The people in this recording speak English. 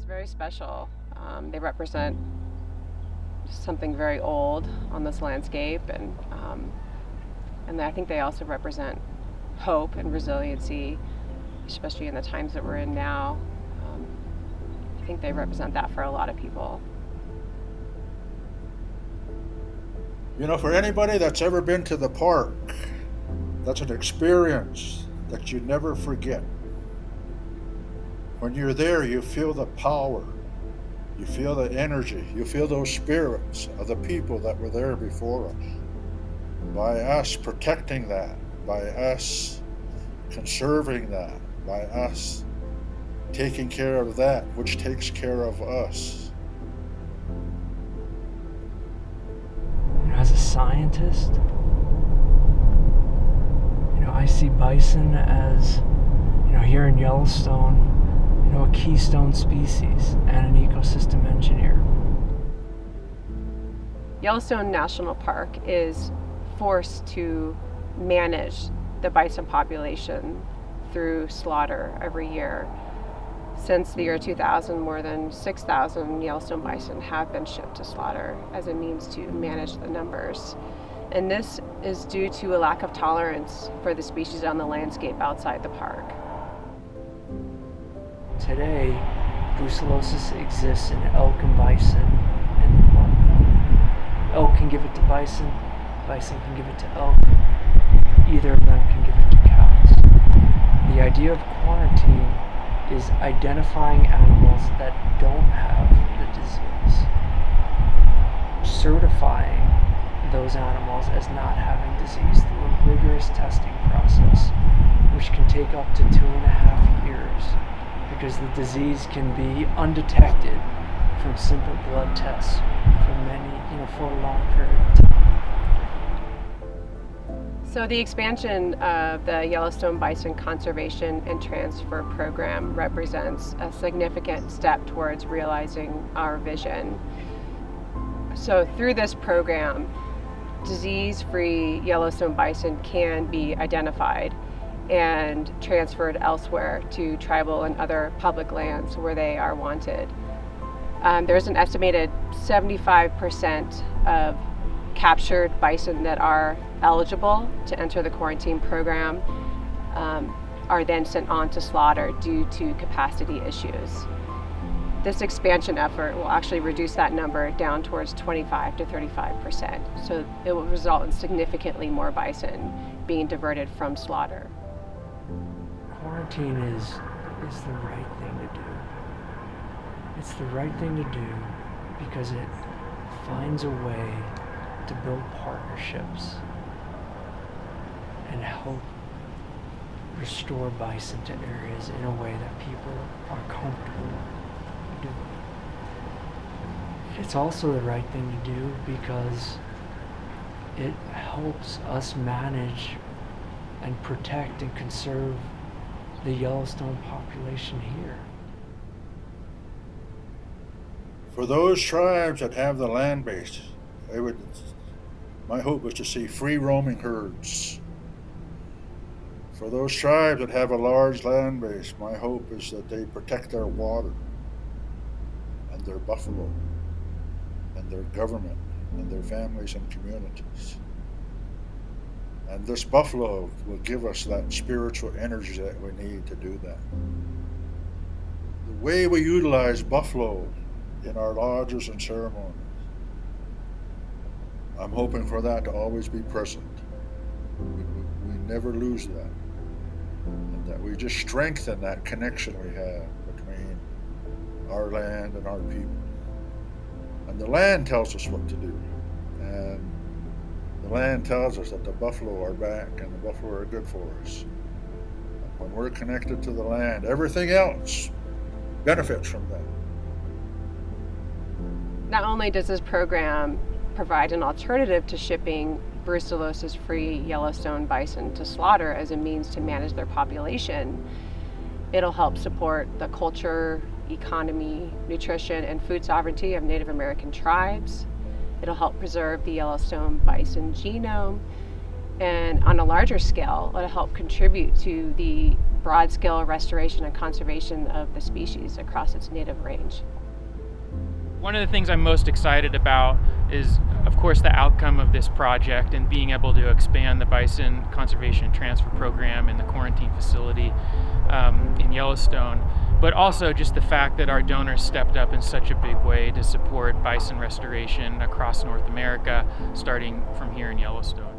very special. They represent something very old on this landscape, and I think they also represent hope and resiliency, especially in the times that we're in now. I think they represent that for a lot of people. You know, for anybody that's ever been to the park, that's an experience that you never forget. When you're there, you feel the power, you feel the energy, you feel those spirits of the people that were there before us. By us protecting that, by us conserving that, by us taking care of that which takes care of us. As a scientist, I see bison as, here in Yellowstone, a keystone species and an ecosystem engineer. Yellowstone National Park is forced to manage the bison population through slaughter every year. Since the year 2000, more than 6,000 Yellowstone bison have been shipped to slaughter as a means to manage the numbers. And this is due to a lack of tolerance for the species on the landscape outside the park. Today, brucellosis exists in elk and bison in the park. Elk can give it to bison, bison can give it to elk, either of them can give it to cows. The idea of quarantine is identifying animals that don't have the disease, certifying those animals as not having disease through a rigorous testing process, which can take up to 2.5 years, because the disease can be undetected from simple blood tests for a long period of time. So the expansion of the Yellowstone Bison Conservation and Transfer Program represents a significant step towards realizing our vision. So through this program, disease-free Yellowstone bison can be identified and transferred elsewhere to tribal and other public lands where they are wanted. There's an estimated 75% of captured bison that are eligible to enter the quarantine program are then sent on to slaughter due to capacity issues. This expansion effort will actually reduce that number down towards 25 to 35%. So it will result in significantly more bison being diverted from slaughter. Quarantine is the right thing to do. It's the right thing to do because it finds a way to build partnerships and help restore bison to areas in a way that people are comfortable doing. It's also the right thing to do because it helps us manage and protect and conserve the Yellowstone population here. For those tribes that have the land base, my hope is to see free roaming herds. For those tribes that have a large land base, my hope is that they protect their water and their buffalo and their government and their families and communities. And this buffalo will give us that spiritual energy that we need to do that. The way we utilize buffalo in our lodges and ceremonies, I'm hoping for that to always be present. We never lose that. And that we just strengthen that connection we have between our land and our people. And the land tells us what to do. And the land tells us that the buffalo are back and the buffalo are good for us. And when we're connected to the land, everything else benefits from that. Not only does this program provide an alternative to shipping brucellosis-free Yellowstone bison to slaughter as a means to manage their population, it'll help support the culture, economy, nutrition, and food sovereignty of Native American tribes. It'll help preserve the Yellowstone bison genome, And on a larger scale, it'll help contribute to the broad-scale restoration and conservation of the species across its native range. One of the things I'm most excited about is, of course, the outcome of this project and being able to expand the bison conservation and transfer program in the quarantine facility in Yellowstone, but also just the fact that our donors stepped up in such a big way to support bison restoration across North America, starting from here in Yellowstone.